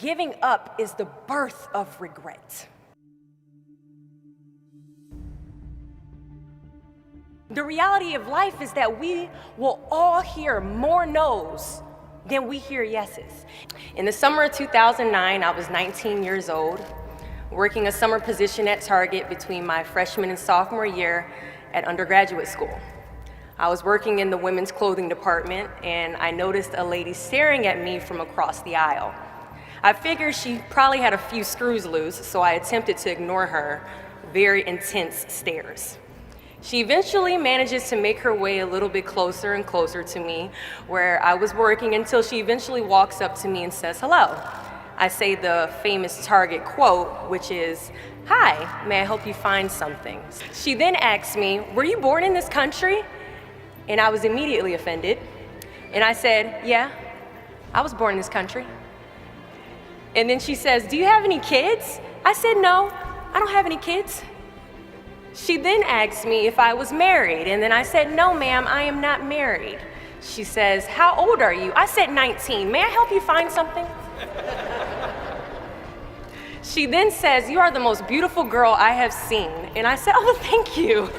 Giving up is the birth of regret. The reality of life is that we will all hear more no's than we hear yeses. In the summer of 2009, I was 19 years old, working a summer position at Target between my freshman and sophomore year at undergraduate school. I was working in the women's clothing department, and I noticed a lady staring at me from across the aisle. I figured she probably had a few screws loose, so I attempted to ignore her very intense stares. She eventually manages to make her way a little bit closer and closer to me where I was working until she eventually walks up to me and says hello. I say the famous Target quote, which is, "Hi, may I help you find something?" She then asks me, "Were you born in this country?" And I was immediately offended. And I said, "Yeah, I was born in this country." And then she says, "Do you have any kids?" I said, "No, I don't have any kids." She then asked me if I was married, and then I said, "No, ma'am, I am not married." She says, "How old are you?" I said, 19. "May I help you find something?" She then says, "You are the most beautiful girl I have seen." And I said, "Oh, thank you."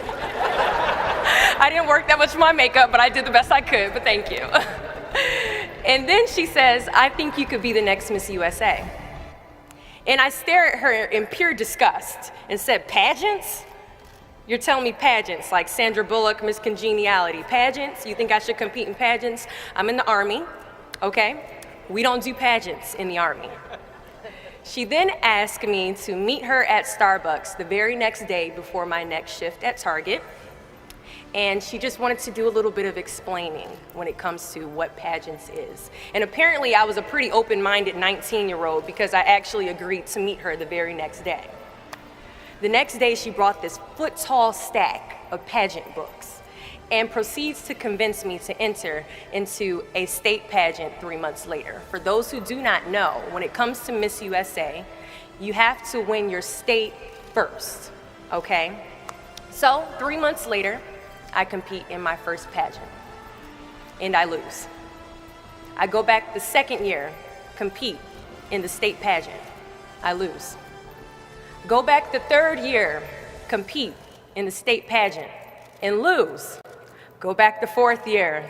I didn't work that much for my makeup, but I did the best I could, but thank you. And then she says, "I think you could be the next Miss USA." And I stare at her in pure disgust and said, "Pageants? You're telling me pageants, like Sandra Bullock, Miss Congeniality. Pageants? You think I should compete in pageants? I'm in the Army, okay? We don't do pageants in the Army." She then asked me to meet her at Starbucks the very next day before my next shift at Target. And she just wanted to do a little bit of explaining when it comes to what pageants is. And apparently I was a pretty open-minded 19-year-old because I actually agreed to meet her the very next day. The next day, she brought this foot-tall stack of pageant books and proceeds to convince me to enter into a state pageant 3 months later. For those who do not know, when it comes to Miss USA, you have to win your state first, okay? So 3 months later, I compete in my first pageant, and I lose. I go back the second year, compete in the state pageant, I lose. Go back the third year, compete in the state pageant, and lose. Go back the fourth year,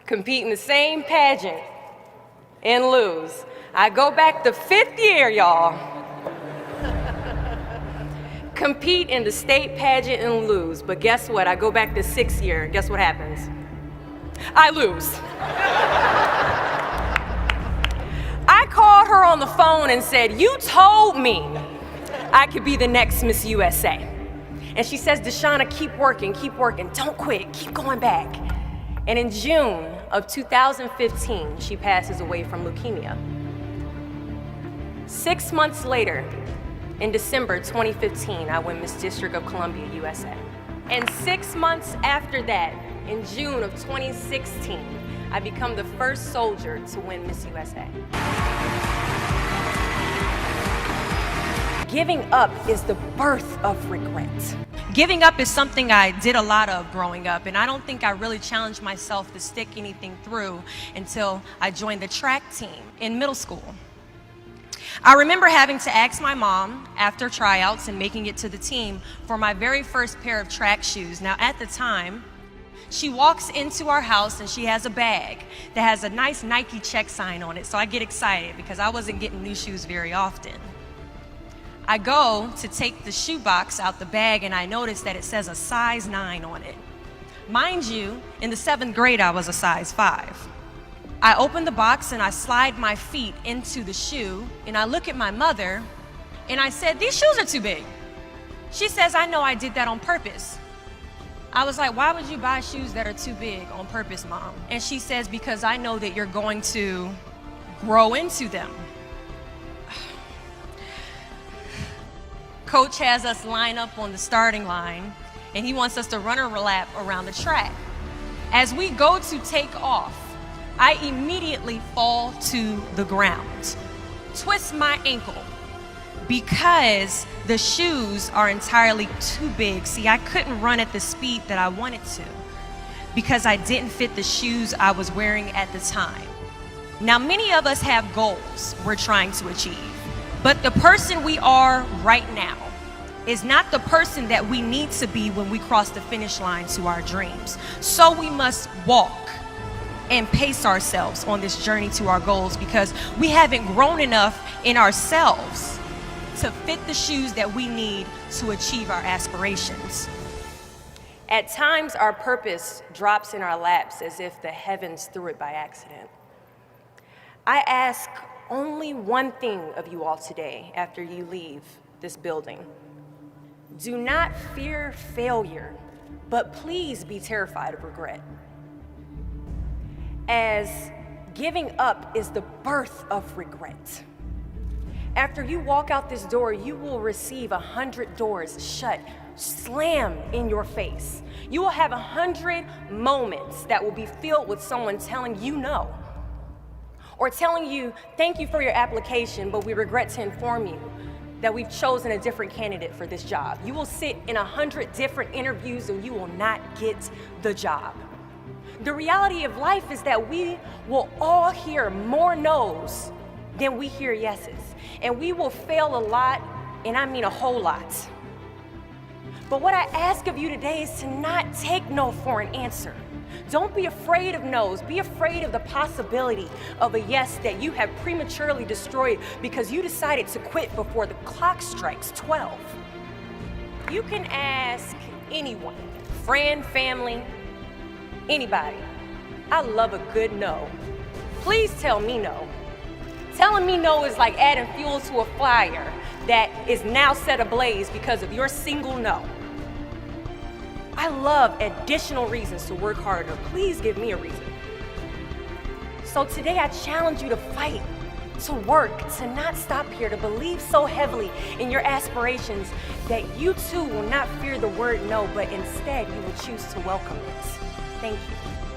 compete in the same pageant, and lose. I go back the fifth year, y'all, compete in the state pageant and lose. But guess what? I go back the sixth year, guess what happens? I lose. I called her on the phone and said, "You told me I could be the next Miss USA." And she says, "Deshauna, keep working, don't quit, keep going back." And in June of 2015, she passes away from leukemia. 6 months later, in December 2015, I win Miss District of Columbia, USA. And 6 months after that, in June of 2016, I become the first soldier to win Miss USA. Giving up is the birth of regret. Giving up is something I did a lot of growing up, and I don't think I really challenged myself to stick anything through until I joined the track team in middle school. I remember having to ask my mom after tryouts and making it to the team for my very first pair of track shoes. Now, at the time, she walks into our house and she has a bag that has a nice Nike check sign on it, so I get excited because I wasn't getting new shoes very often. I go to take the shoe box out the bag and I notice that it says a size 9 on it. Mind you, in the 7th grade, I was a size 5. I open the box and I slide my feet into the shoe and I look at my mother and I said, "These shoes are too big." She says, "I know I did that on purpose." I was like, "Why would you buy shoes that are too big on purpose, Mom?" And she says, "Because I know that you're going to grow into them." Coach has us line up on the starting line and he wants us to run a lap around the track. As we go to take off, I immediately fall to the ground, twist my ankle because the shoes are entirely too big. See, I couldn't run at the speed that I wanted to because I didn't fit the shoes I was wearing at the time. Now, many of us have goals we're trying to achieve, but the person we are right now is not the person that we need to be when we cross the finish line to our dreams. So we must walk and pace ourselves on this journey to our goals, because we haven't grown enough in ourselves to fit the shoes that we need to achieve our aspirations. At times, our purpose drops in our laps as if the heavens threw it by accident. I ask only one thing of you all today after you leave this building. Do not fear failure, but please be terrified of regret. As giving up is the birth of regret. After you walk out this door, you will receive 100 doors shut, slam in your face. You will have 100 moments that will be filled with someone telling you no, or telling you, thank you for your application, but we regret to inform you that we've chosen a different candidate for this job. You will sit in 100 different interviews and you will not get the job. The reality of life is that we will all hear more no's than we hear yeses. And we will fail a lot, and I mean a whole lot. But what I ask of you today is to not take no for an answer. Don't be afraid of no's. Be afraid of the possibility of a yes that you have prematurely destroyed because you decided to quit before the clock strikes 12. You can ask anyone, friend, family, anybody. I love a good no. Please tell me no. Telling me no is like adding fuel to a fire that is now set ablaze because of your single no. I love additional reasons to work harder. Please give me a reason. So today I challenge you to fight, to work, to not stop here, to believe so heavily in your aspirations that you too will not fear the word no, but instead you will choose to welcome it. Thank you.